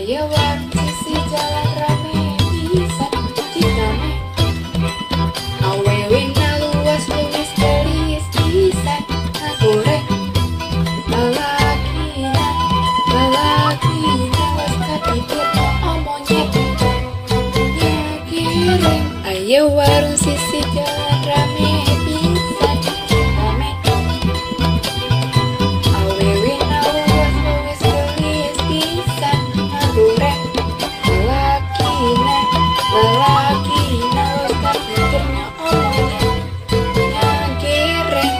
Ayo warung sisi jalan rame bisa cikame. Awewe na luas luwis gelis bisa ngagoreng. Balakina was kapikir monyet nyakiring. Ayo warung sisi jalan rame bisa cikame. Awewe na luas luwis gelis bisa ngagoreng. Balakina was kapikirnya monyet nyakiring.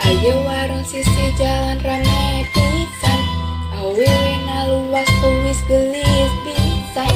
Ayo warung sisi jalan rame pisan. Awewe na luas luwis gelis pisan.